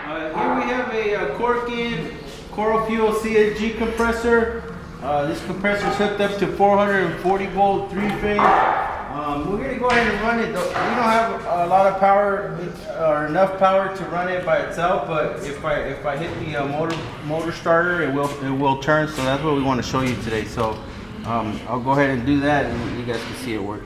Here we have a Corken Coro-Fuel CNG compressor. This compressor is hooked up to 440 volt 3-phase. We're going to go ahead and run it. We don't have a lot of power or enough power to run it by itself, but if I hit the motor starter, it will turn. So that's what we want to show you today. So I'll go ahead and do that, and you guys can see it work.